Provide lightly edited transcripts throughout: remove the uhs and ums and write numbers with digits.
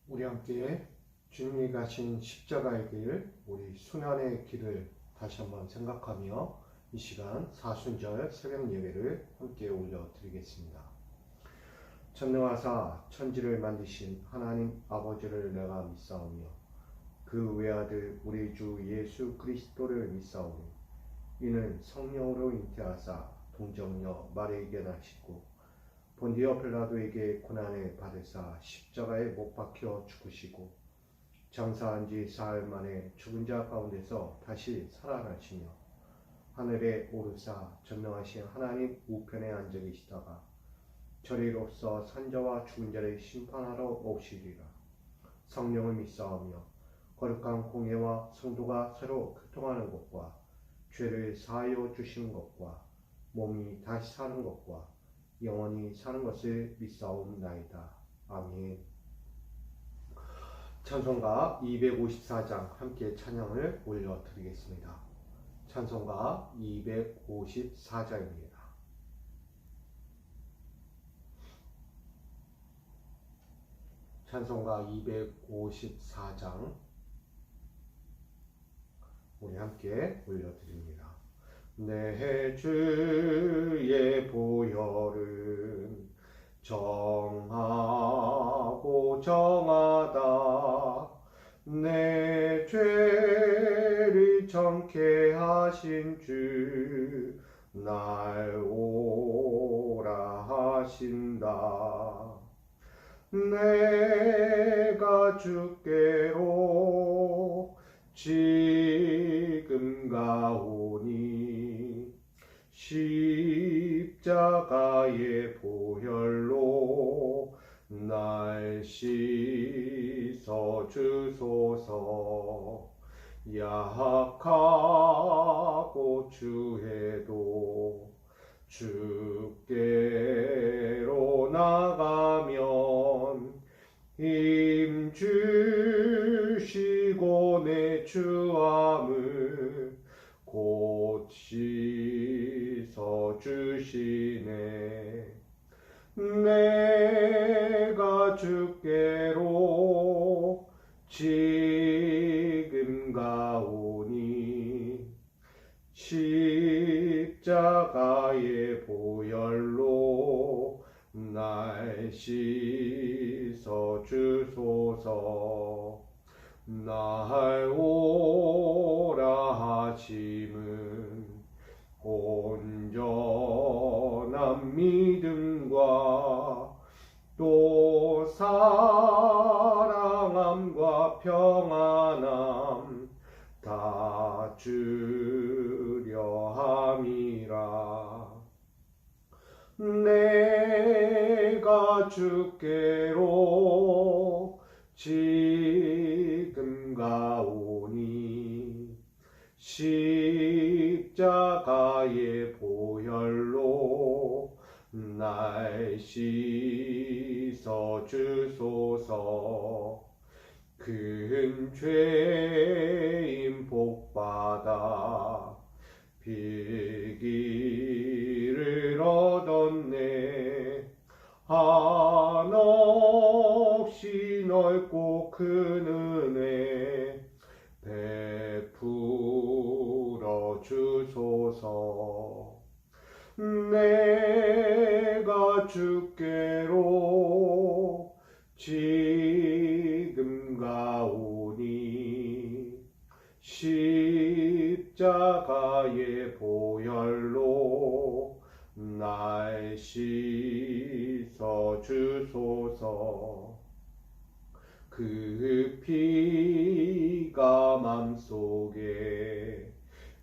우리 함께 주님이 가신 십자가의 길, 우리 수련의 길을 다시 한번 생각하며 이 시간 사순절 새벽 예배를 함께 올려드리겠습니다. 전능하사 천지를 만드신 하나님 아버지를 내가 믿사오며 그 외아들 우리 주 예수 그리스도를 믿사오니 이는 성령으로 잉태하사 동정녀 마리아에게 나시고 본디오 빌라도에게 고난을 받으사 십자가에 못 박혀 죽으시고 장사한 지 사흘 만에 죽은 자 가운데서 다시 살아나시며 하늘에 오르사 전능하신 하나님 우편에 앉아 계시다가 저리로서 산자와 죽은 자를 심판하러 오시리라. 성령을 믿사오며 거룩한 공예와 성도가 서로 교통하는 것과 죄를 사하여 주시는 것과 몸이 다시 사는 것과 영원히 사는 것을 믿사옵나이다. 아멘. 찬송가 254장 함께 찬양을 올려드리겠습니다. 찬송가 254장입니다. 찬송가 254장 우리 함께 올려드립니다. 내 주의 보혈은 정하고 정하다. 내 죄를 정케 하신 주 날 오라 하신다. 내가 주께로 지금 가오니 십자가의 보혈로 날 씻어 주소서. 약하고 추해도 주께로 나가면 힘 주시고 내 추함을 곧 씻어 주시네. 내가 주께로 지금 가오니 십자가의 보혈로 날 씻어 주소서. 날 오라 하심은 온전한 믿음과 또 사랑함과 평안함 다 주려 함이라. 내가 주께로 지금 가오니 십자가의 보혈로 날 씻어 주소서. 큰 죄인 복받아 빌기를 얻었네. 한없이 넓고 큰 은혜 베풀어 주소서. 내가 주께로 지금 가오니 십자가의 보혈로 날 씻어 주소서. 그 피가 맘속에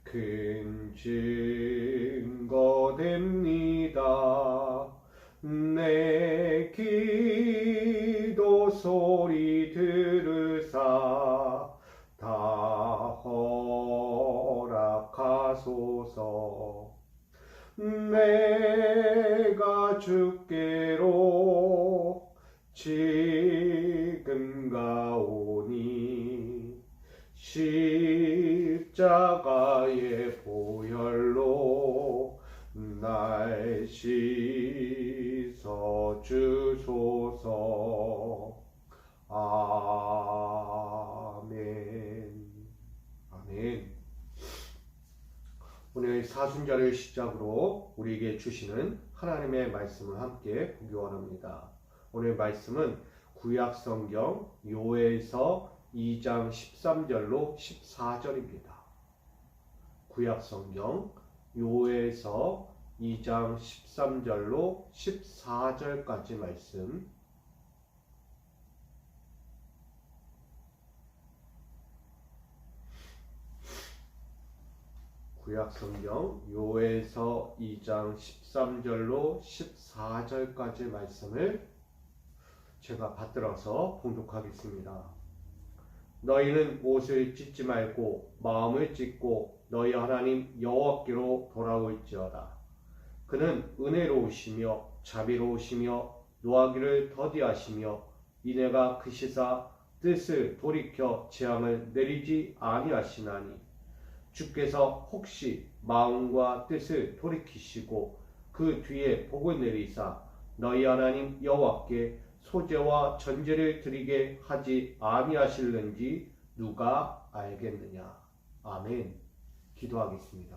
큰 증거 됩니다. 내 기도 소리 들으사 다 허락하소서. 내가 주께로 지금 가오니 십자가의 보혈로 날 씻어 주소서. 사순절을 시작으로 우리에게 주시는 하나님의 말씀을 함께 보기 원합니다. 오늘 말씀은 구약성경 요엘서 2장 13절로 14절입니다. 구약성경 요엘서 2장 13절로 14절까지 말씀. 구약성경 요엘서 2장 13절로 14절까지 말씀을 제가 받들어서 봉독하겠습니다. 너희는 옷을 찢지 말고 마음을 찢고 너희 하나님 여호와께로 돌아올지어다. 그는 은혜로우시며 자비로우시며 노하기를 더디하시며 이내가 크시사 뜻을 돌이켜 재앙을 내리지 아니하시나니 주께서 혹시 마음과 뜻을 돌이키시고 그 뒤에 복을 내리사 너희 하나님 여호와께 소제와 전제를 드리게 하지 아니하실는지 누가 알겠느냐. 아멘. 기도하겠습니다.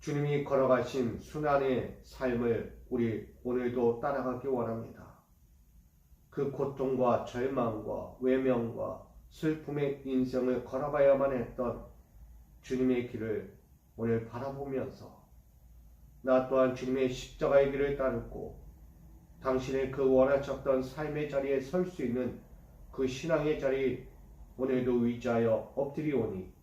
주님이 걸어가신 순환의 삶을 우리 오늘도 따라가기 원합니다. 그 고통과 절망과 외면과 슬픔의 인생을 걸어가야만 했던 주님의 길을 오늘 바라보면서 나 또한 주님의 십자가의 길을 따르고 당신의 그 원하셨던 삶의 자리에 설 수 있는 그 신앙의 자리 오늘도 의지하여 엎드리오니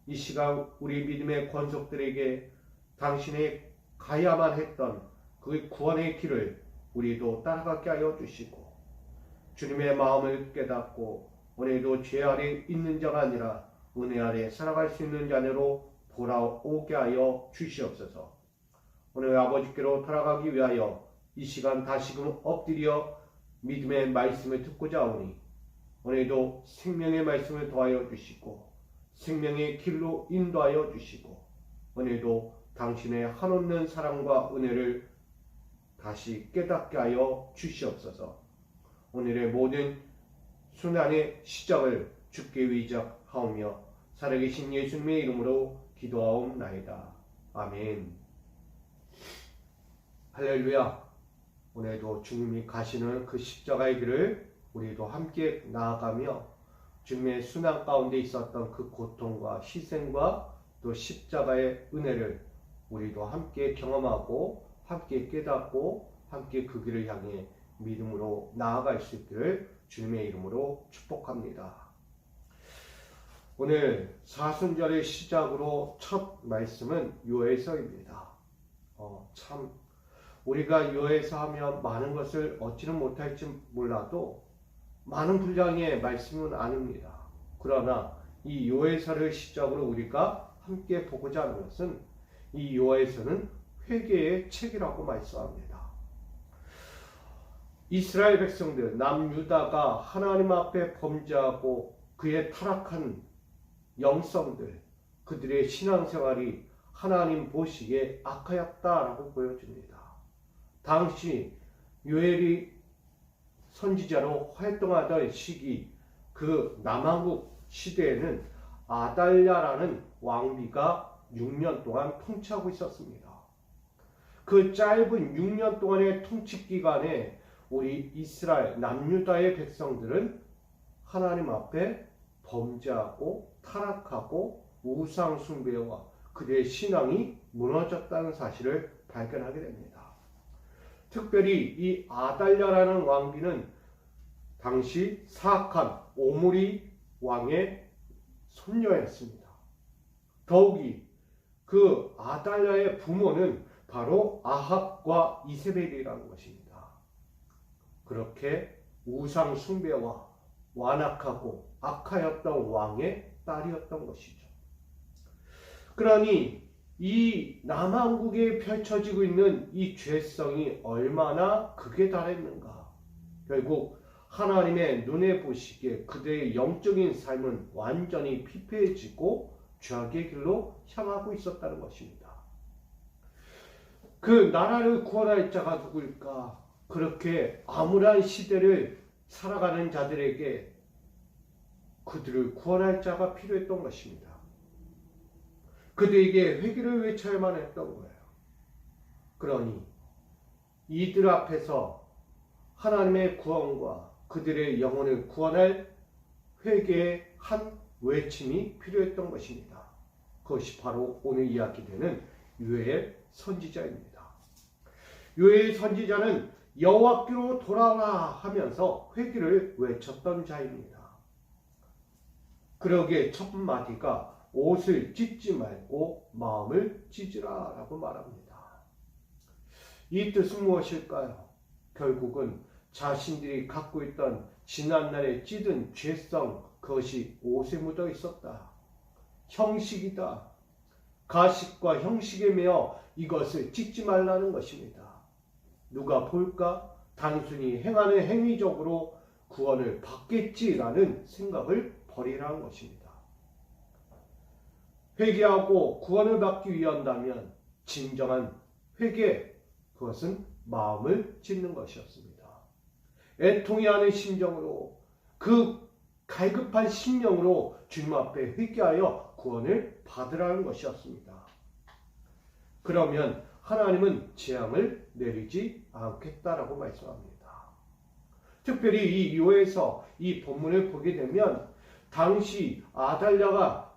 이 시간 우리 믿음의 권속들에게 당신의 가야만 했던 그 구원의 길을 우리도 따라가게 하여 주시고 주님의 마음을 깨닫고 오늘도 죄 아래 있는 자가 아니라 은혜 아래 살아갈 수 있는 자녀로 돌아오게 하여 주시옵소서. 오늘 아버지께로 돌아가기 위하여 이 시간 다시금 엎드려 믿음의 말씀을 듣고자 하오니 오늘도 생명의 말씀을 더하여 주시고 생명의 길로 인도하여 주시고 오늘도 당신의 한없는 사랑과 은혜를 다시 깨닫게 하여 주시옵소서. 오늘의 모든 순환의 시작을 주께 의지하오며 살아계신 예수님의 이름으로 기도하옵나이다. 아멘. 할렐루야. 오늘도 주님이 가시는 그 십자가의 길을 우리도 함께 나아가며 주님의 순환 가운데 있었던 그 고통과 희생과 또 십자가의 은혜를 우리도 함께 경험하고 함께 깨닫고 함께 그 길을 향해 믿음으로 나아갈 수 있기를 주님의 이름으로 축복합니다. 오늘 사순절의 시작으로 첫 말씀은 요엘서입니다. 참 우리가 요엘서 하면 많은 것을 얻지는 못할지 몰라도 많은 분량의 말씀은 아닙니다. 그러나 이 요엘서를 시작으로 우리가 함께 보고자 하는 것은 이 요엘서는 회개의 책이라고 말씀합니다. 이스라엘 백성들 남유다가 하나님 앞에 범죄하고 그의 타락한 영성들 그들의 신앙생활이 하나님 보시기에 악하였다라고 보여줍니다. 당시 요엘이 선지자로 활동하던 시기 그 남한국 시대에는 아달랴라는 왕비가 6년 동안 통치하고 있었습니다. 그 짧은 6년 동안의 통치 기간에 우리 이스라엘 남유다의 백성들은 하나님 앞에 범죄하고 타락하고 우상 숭배와 그들의 신앙이 무너졌다는 사실을 발견하게 됩니다. 특별히 이 아달랴라는 왕비는 당시 사악한 오므리 왕의 손녀였습니다. 더욱이 그 아달랴의 부모는 바로 아합과 이세벨이라는 것입니다. 그렇게 우상 숭배와 완악하고 악하였던 왕의 딸이었던 것이죠. 그러니 이 남한국에 펼쳐지고 있는 이 죄성이 얼마나 극에 달했는가. 결국 하나님의 눈에 보시기에 그들의 영적인 삶은 완전히 피폐해지고 죄악의 길로 향하고 있었다는 것입니다. 그 나라를 구원할 자가 누구일까? 그렇게 암울한 시대를 살아가는 자들에게 그들을 구원할 자가 필요했던 것입니다. 그들에게 회개를 외쳐야만 했던 거예요. 그러니 이들 앞에서 하나님의 구원과 그들의 영혼을 구원할 회개의 한 외침이 필요했던 것입니다. 그것이 바로 오늘 이야기되는 요엘 선지자입니다. 요엘 선지자는 여호와께로 돌아오라 하면서 회개를 외쳤던 자입니다. 그러기에 첫 마디가 옷을 찢지 말고 마음을 찢으라 라고 말합니다. 이 뜻은 무엇일까요? 결국은 자신들이 갖고 있던 지난날에 찢은 죄성, 그것이 옷에 묻어 있었다. 형식이다. 가식과 형식에 매여 이것을 찢지 말라는 것입니다. 누가 볼까? 단순히 행하는 행위적으로 구원을 받겠지라는 생각을 버리라는 것입니다. 회개하고 구원을 받기 위한다면 진정한 회개, 그것은 마음을 찢는 것이었습니다. 애통해 하는 심정으로, 그 갈급한 심령으로 주님 앞에 회개하여 구원을 받으라는 것이었습니다. 그러면 하나님은 재앙을 내리지 않겠다라고 말씀합니다. 특별히 이 요엘서 이 본문을 보게 되면 당시 아달랴가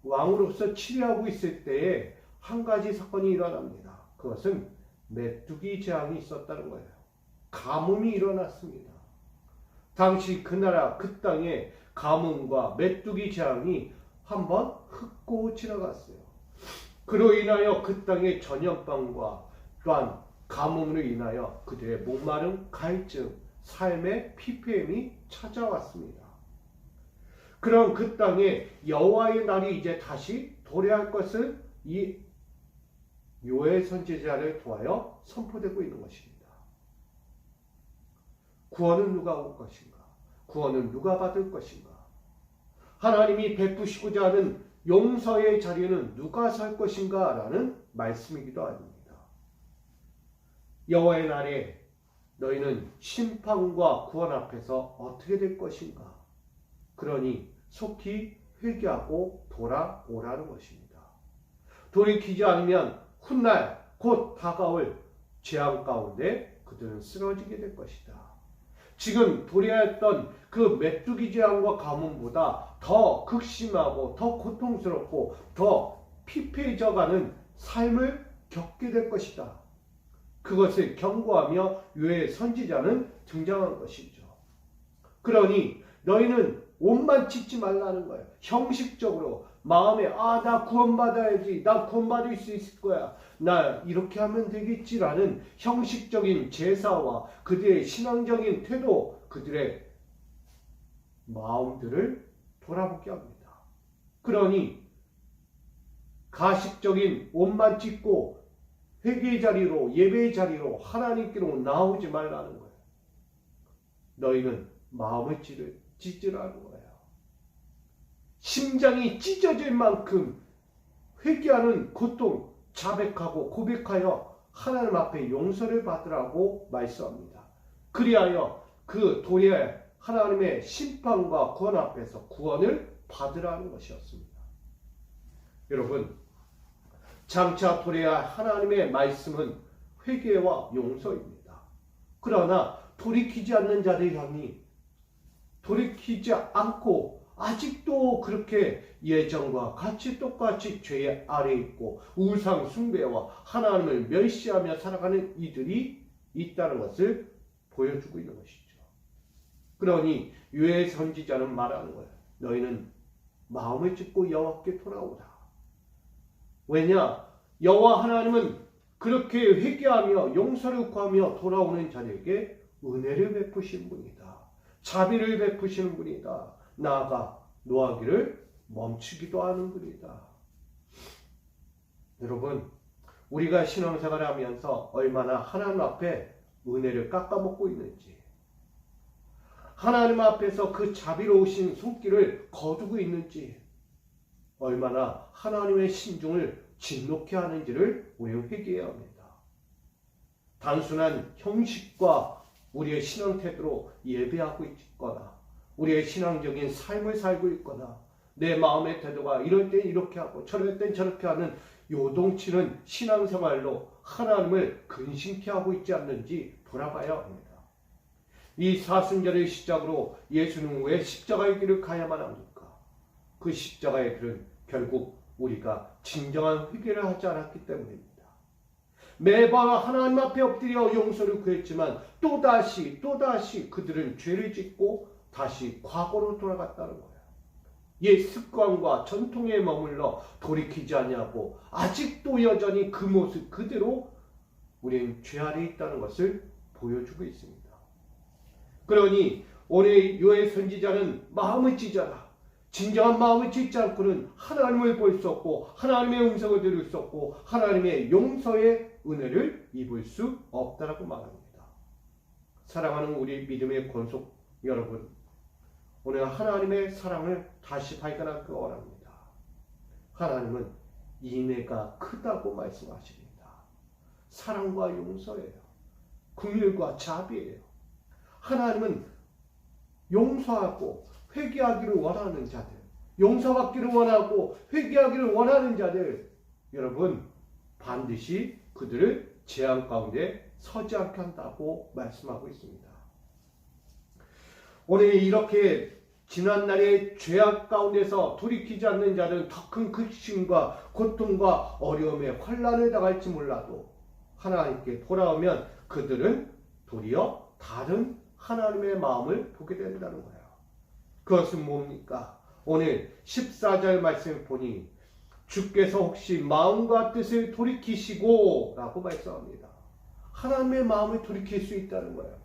왕으로서 치리하고 있을 때에 한 가지 사건이 일어납니다. 그것은 메뚜기 재앙이 있었다는 거예요. 가뭄이 일어났습니다. 당시 그 나라 그 땅에 가뭄과 메뚜기 재앙이 한번 훑고 지나갔어요. 그로 인하여 그 땅의 전염병과 또한 가뭄으로 인하여 그들의 목마름, 갈증, 삶의 피폐함이 찾아왔습니다. 그런 그 땅에 여호와의 날이 이제 다시 도래할 것을 이 요엘 선지자를 통하여 선포되고 있는 것입니다. 구원은 누가 올 것인가? 구원은 누가 받을 것인가? 하나님이 베푸시고자 하는 용서의 자리에는 누가 설 것인가? 라는 말씀이기도 합니다. 여호와의 날에 너희는 심판과 구원 앞에서 어떻게 될 것인가? 그러니 속히 회개하고 돌아오라는 것입니다. 돌이키지 않으면 훗날 곧 다가올 재앙 가운데 그들은 쓰러지게 될 것이다. 지금 도래했던 그 메뚜기 재앙과 가뭄보다 더 극심하고 더 고통스럽고 더 피폐해져가는 삶을 겪게 될 것이다. 그것을 경고하며 요엘 선지자는 등장한 것이죠. 그러니 너희는 옷만 찢지 말라는 거예요. 형식적으로 마음에 나 구원받아야지, 나 구원받을 수 있을 거야, 나 이렇게 하면 되겠지라는 형식적인 제사와 그들의 신앙적인 태도, 그들의 마음들을 돌아보게 합니다. 그러니 가식적인 옷만 찢고 회개의 자리로, 예배의 자리로 하나님께로 나오지 말라는 거예요. 너희는 마음을 찢으라는 거예요. 심장이 찢어질 만큼 회개하는 고통, 자백하고 고백하여 하나님 앞에 용서를 받으라고 말씀합니다. 그리하여 그 도리에 하나님의 심판과 구원 앞에서 구원을 받으라는 것이었습니다. 여러분, 장차 도래할 하나님의 말씀은 회개와 용서입니다. 그러나 돌이키지 않는 자들 향이 돌이키지 않고 아직도 그렇게 예전과 같이 똑같이 죄 아래 있고 우상 숭배와 하나님을 멸시하며 살아가는 이들이 있다는 것을 보여주고 있는 것이죠. 그러니 요엘 선지자는 말하는 거예요. 너희는 마음을 찢고 여호와께 돌아오라. 왜냐? 여호와 하나님은 그렇게 회개하며 용서를 구하며 돌아오는 자에게 은혜를 베푸신 분이다. 자비를 베푸시는 분이다. 나아가 노하기를 멈추기도 하는 분이다. 여러분, 우리가 신앙생활을 하면서 얼마나 하나님 앞에 은혜를 깎아먹고 있는지, 하나님 앞에서 그 자비로우신 손길을 거두고 있는지, 얼마나 하나님의 신중을 진노케 하는지를 우리는 회개해야 합니다. 단순한 형식과 우리의 신앙 태도로 예배하고 있거나 우리의 신앙적인 삶을 살고 있거나 내 마음의 태도가 이럴 땐 이렇게 하고 저럴 땐 저렇게 하는 요동치는 신앙생활로 하나님을 근심케 하고 있지 않는지 돌아봐야 합니다. 이 사순절의 시작으로 예수는 왜 십자가의 길을 가야만 합니까? 그 십자가의 길은 결국 우리가 진정한 회개를 하지 않았기 때문입니다. 매번 하나님 앞에 엎드려 용서를 구했지만 또다시 그들은 죄를 짓고 다시 과거로 돌아갔다는 거예요. 옛 습관과 전통에 머물러 돌이키지 않냐고 아직도 여전히 그 모습 그대로 우리는 죄 아래 있다는 것을 보여주고 있습니다. 그러니 오늘 요의 선지자는 마음을 찢어라. 진정한 마음을 찢지 않고는 하나님을 볼 수 없고 하나님의 음성을 들을 수 없고 하나님의 용서의 은혜를 입을 수 없다라고 말합니다. 사랑하는 우리 믿음의 권속 여러분, 오늘 하나님의 사랑을 다시 발견하기 원합니다. 하나님은 인애가 크다고 말씀하십니다. 사랑과 용서예요. 긍휼과 자비예요. 하나님은 용서하고 회개하기를 원하는 자들, 용서받기를 원하고 회개하기를 원하는 자들, 여러분 반드시 그들을 재앙 가운데 서지 않게 한다고 말씀하고 있습니다. 오늘 이렇게 지난날의 죄악 가운데서 돌이키지 않는 자들은 더 큰 극심과 고통과 어려움에 환난을 당할지 몰라도 하나님께 돌아오면 그들은 도리어 다른 하나님의 마음을 보게 된다는 거예요. 그것은 뭡니까? 오늘 14절 말씀을 보니 주께서 혹시 마음과 뜻을 돌이키시고 라고 말씀합니다. 하나님의 마음을 돌이킬 수 있다는 거예요.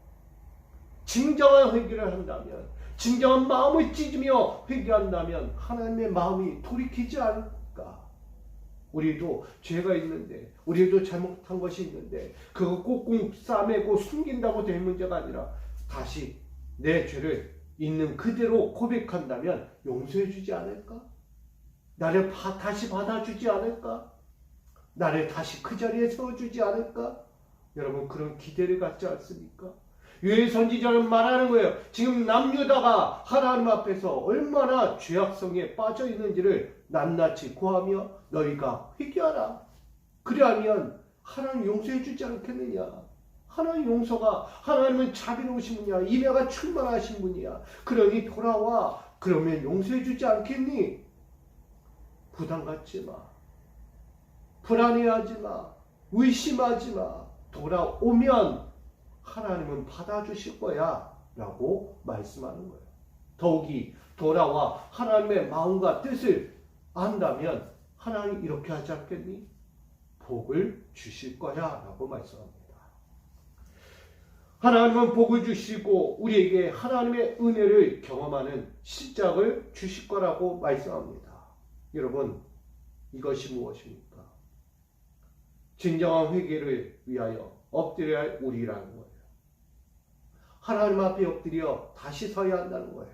진정한 회개를 한다면, 진정한 마음을 찢으며 회개한다면 하나님의 마음이 돌이키지 않을까? 우리도 죄가 있는데, 우리도 잘못한 것이 있는데 그거 꽁꽁 싸매고 숨긴다고 될 문제가 아니라 다시 내 죄를 있는 그대로 고백한다면 용서해 주지 않을까? 나를 다시 받아주지 않을까? 나를 다시 그 자리에 세워주지 않을까? 여러분 그런 기대를 갖지 않습니까? 유의 선지자는 말하는 거예요. 지금 남유다가 하나님 앞에서 얼마나 죄악성에 빠져 있는지를 낱낱이 고하며 너희가 회개하라. 그리하면 하나님 용서해 주지 않겠느냐? 하나님 용서가, 하나님은 자비로우신 분이야. 인애가 충만하신 분이야. 그러니 돌아와. 그러면 용서해 주지 않겠니? 부담 갖지 마. 불안해하지 마. 의심하지 마. 돌아오면 하나님은 받아주실 거야 라고 말씀하는 거예요. 더욱이 돌아와 하나님의 마음과 뜻을 안다면 하나님 이렇게 하지 않겠니? 복을 주실 거야 라고 말씀합니다. 하나님은 복을 주시고 우리에게 하나님의 은혜를 경험하는 시작을 주실 거라고 말씀합니다. 여러분 이것이 무엇입니까? 진정한 회개를 위하여 엎드려야 할 우리라는 거예요. 하나님 앞에 엎드려 다시 서야 한다는 거예요.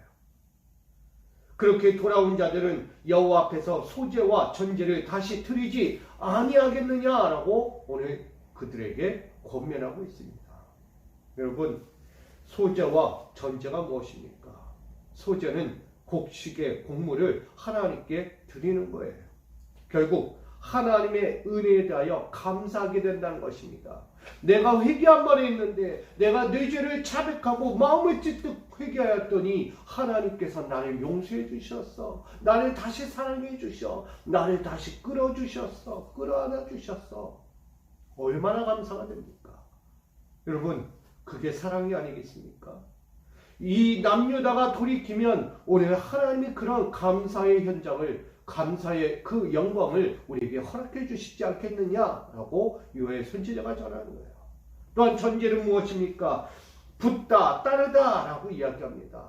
그렇게 돌아온 자들은 여호와 앞에서 소제와 전제를 다시 드리지 아니하겠느냐라고 오늘 그들에게 권면하고 있습니다. 여러분 소제와 전제가 무엇입니까? 소제는 곡식의 곡물을 하나님께 드리는 거예요. 결국 하나님의 은혜에 대하여 감사하게 된다는 것입니다. 내가 회개한 말에 있는데 내가 내 죄를 자백하고 마음을 찢듯 회개하였더니 하나님께서 나를 용서해 주셨어. 나를 다시 사랑해 주셔. 나를 다시 끌어주셨어. 끌어안아 주셨어. 얼마나 감사가 됩니까? 여러분 그게 사랑이 아니겠습니까? 이 남유다가 돌이키면 오늘 하나님이 그런 감사의 현장을, 감사의 그 영광을 우리에게 허락해 주시지 않겠느냐라고 요의 선지자가 전하는 거예요. 또한 전제는 무엇입니까? 붙다, 따르다 라고 이야기합니다.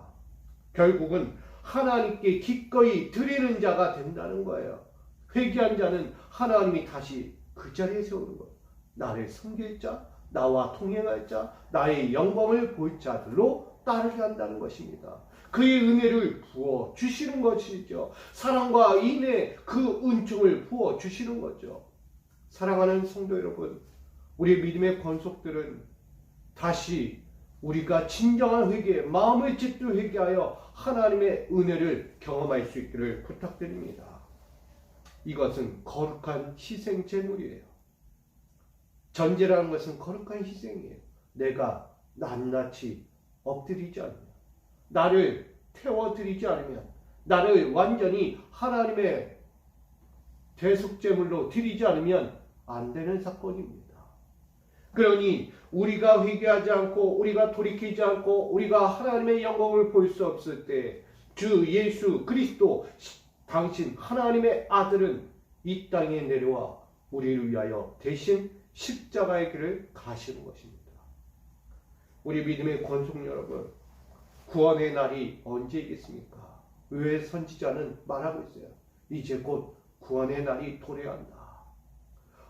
결국은 하나님께 기꺼이 드리는 자가 된다는 거예요. 회개한 자는 하나님이 다시 그 자리에 세우는 거예요. 나를 섬길 자, 나와 통행할 자, 나의 영광을 볼 자들로 따르게 한다는 것입니다. 그의 은혜를 부어 주시는 것이죠. 사랑과 인애 그 은총을 부어 주시는 거죠. 사랑하는 성도 여러분, 우리 믿음의 권속들은 다시 우리가 진정한 회개, 마음을 찢고 회개하여 하나님의 은혜를 경험할 수 있기를 부탁드립니다. 이것은 거룩한 희생 제물이에요. 전제라는 것은 거룩한 희생이에요. 내가 낱낱이 엎드리지 않으면, 나를 태워드리지 않으면, 나를 완전히 하나님의 대속제물로 드리지 않으면 안 되는 사건입니다. 그러니 우리가 회개하지 않고 우리가 돌이키지 않고 우리가 하나님의 영광을 볼 수 없을 때 주 예수 그리스도 당신 하나님의 아들은 이 땅에 내려와 우리를 위하여 대신 십자가의 길을 가시는 것입니다. 우리 믿음의 권속 여러분, 구원의 날이 언제이겠습니까? 왜 선지자는 말하고 있어요? 이제 곧 구원의 날이 도래한다.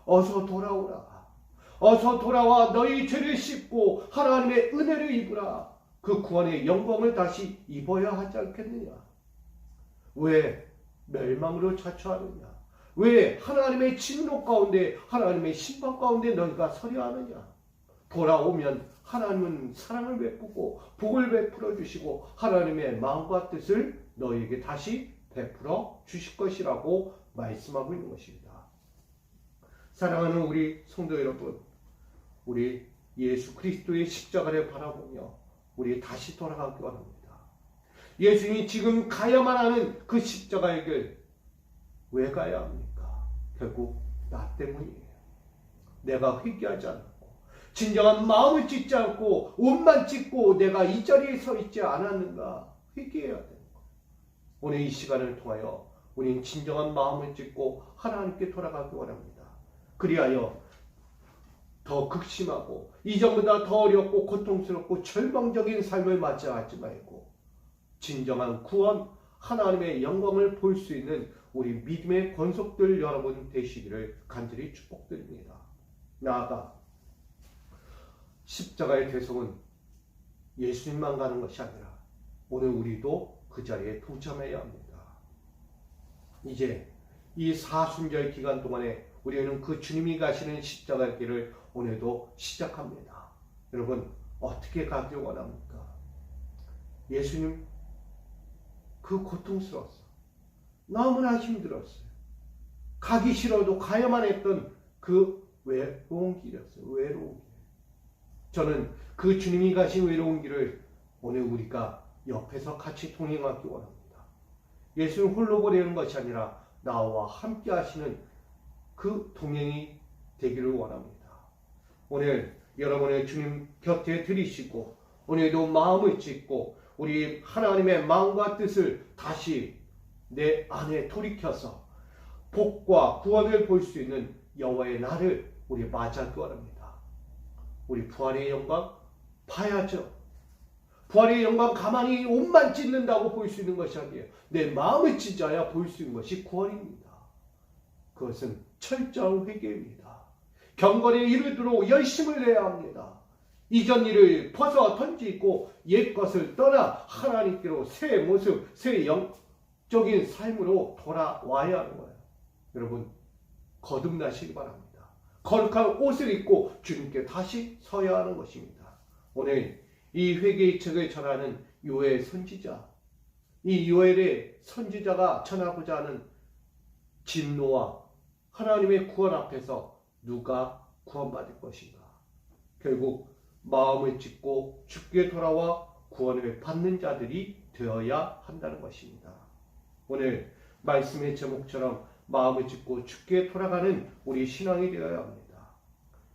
어서 돌아오라. 어서 돌아와 너희 죄를 씻고 하나님의 은혜를 입으라. 그 구원의 영광을 다시 입어야 하지 않겠느냐? 왜 멸망으로 자초하느냐? 왜 하나님의 진노 가운데, 하나님의 심판 가운데 너희가 서려 하느냐? 돌아오면 하나님은 사랑을 베푸고 복을 베풀어 주시고 하나님의 마음과 뜻을 너희에게 다시 베풀어 주실 것이라고 말씀하고 있는 것입니다. 사랑하는 우리 성도 여러분, 우리 예수 그리스도의 십자가를 바라보며 우리 다시 돌아가기 원합니다. 예수님이 지금 가야만 하는 그 십자가의 길, 왜 가야 합니까? 결국 나 때문이에요. 내가 회개하지 않았고 진정한 마음을 찢지 않고 옷만 찢고 내가 이 자리에 서 있지 않았는가? 회개해야 되는 거. 오늘 이 시간을 통하여 우리는 진정한 마음을 찢고 하나님께 돌아가기 원합니다. 그리하여 더 극심하고 이전보다 더 어렵고 고통스럽고 절망적인 삶을 맞이하지 말고 진정한 구원, 하나님의 영광을 볼 수 있는 우리 믿음의 권속들 여러분 되시기를 간절히 축복드립니다. 나아가 십자가의 대속은 예수님만 가는 것이 아니라 오늘 우리도 그 자리에 동참해야 합니다. 이제 이 사순절 기간 동안에 우리는 그 주님이 가시는 십자가의 길을 오늘도 시작합니다. 여러분, 어떻게 가길 원합니까? 예수님 그 고통스러웠어. 너무나 힘들었어요. 가기 싫어도 가야만 했던 그 외로운 길이었어요. 외로운 길. 저는 그 주님이 가신 외로운 길을 오늘 우리가 옆에서 같이 동행하기 원합니다. 예수님 홀로 보내는 것이 아니라 나와 함께 하시는 그 동행이 되기를 원합니다. 오늘 여러분의 주님 곁에 들이시고 오늘도 마음을 찢고 우리 하나님의 마음과 뜻을 다시 내 안에 돌이켜서 복과 구원을 볼 수 있는 여호와의 날을 우리 맞이하기 원합니다. 우리 부활의 영광 봐야죠. 부활의 영광 가만히 옷만 찢는다고 볼 수 있는 것이 아니에요. 내 마음을 찢어야 볼 수 있는 것이 구원입니다. 그것은 철저한 회개입니다. 경건에 이르도록 열심을 내야 합니다. 이전 일을 벗어 던지고 옛 것을 떠나 하나님께로 새 모습, 새 영적인 삶으로 돌아와야 하는 거예요. 여러분, 거듭나시기 바랍니다. 거룩한 옷을 입고 주님께 다시 서야 하는 것입니다. 오늘 이 회개의 책을 전하는 요엘 선지자, 이 요엘의 선지자가 전하고자 하는 진노와 하나님의 구원 앞에서 누가 구원받을 것인가? 결국 마음을 찢고 주께 돌아와 구원을 받는 자들이 되어야 한다는 것입니다. 오늘 말씀의 제목처럼 마음을 찢고 주께 돌아가는 우리 신앙이 되어야 합니다.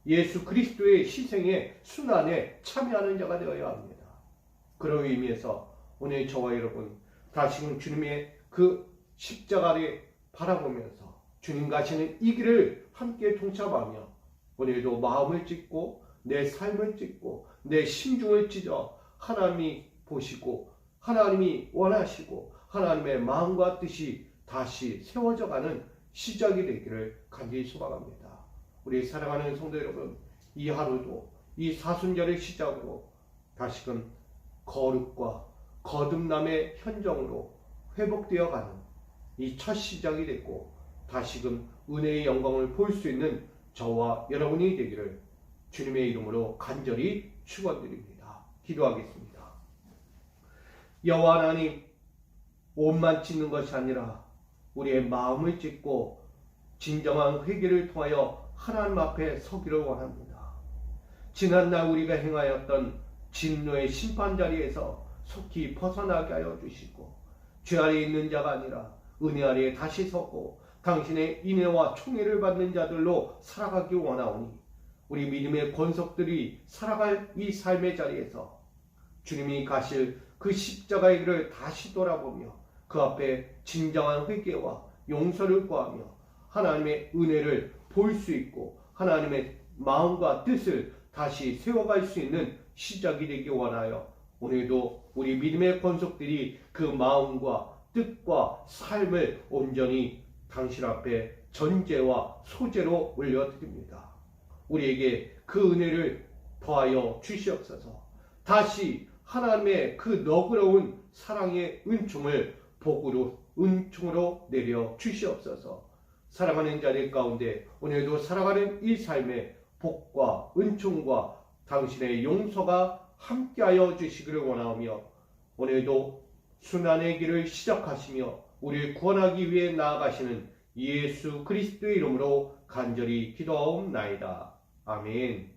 예수 그리스도의 희생의 순환에 참여하는 자가 되어야 합니다. 그런 의미에서 오늘 저와 여러분 다시금 주님의 그 십자가를 바라보면서 주님 가시는 이 길을 함께 동참하며 오늘도 마음을 찢고 내 삶을 찢고 내 심중을 찢어 하나님이 보시고 하나님이 원하시고 하나님의 마음과 뜻이 다시 세워져 가는 시작이 되기를 간절히 소망합니다. 우리 사랑하는 성도 여러분, 이 하루도 이 사순절의 시작으로 다시금 거룩과 거듭남의 현장으로 회복되어 가는 이 첫 시작이 됐고 다시금 은혜의 영광을 볼 수 있는 저와 여러분이 되기를 주님의 이름으로 간절히 축원드립니다. 기도하겠습니다. 여호와 하나님, 옷만 찢는 것이 아니라 우리의 마음을 찢고 진정한 회개를 통하여 하나님 앞에 서기를 원합니다. 지난날 우리가 행하였던 진노의 심판자리에서 속히 벗어나게 하여 주시고, 죄 아래 있는 자가 아니라 은혜 아래에 다시 서고 당신의 인애와 총애를 받는 자들로 살아가기 원하오니, 우리 믿음의 권속들이 살아갈 이 삶의 자리에서 주님이 가실 그 십자가의 길을 다시 돌아보며 그 앞에 진정한 회개와 용서를 구하며 하나님의 은혜를 볼 수 있고 하나님의 마음과 뜻을 다시 세워갈 수 있는 시작이 되기 원하여, 오늘도 우리 믿음의 권속들이 그 마음과 뜻과 삶을 온전히 당신 앞에 전제와 소재로 올려드립니다. 우리에게 그 은혜를 더하여 주시옵소서. 다시 하나님의 그 너그러운 사랑의 은총을 복으로 은총으로 내려 주시옵소서. 사랑하는 자들 가운데 오늘도 살아가는 이 삶의 복과 은총과 당신의 용서가 함께하여 주시기를 원하오며, 오늘도 순환의 길을 시작하시며 우리를 구원하기 위해 나아가시는 예수 그리스도의 이름으로 간절히 기도하옵나이다. 아멘.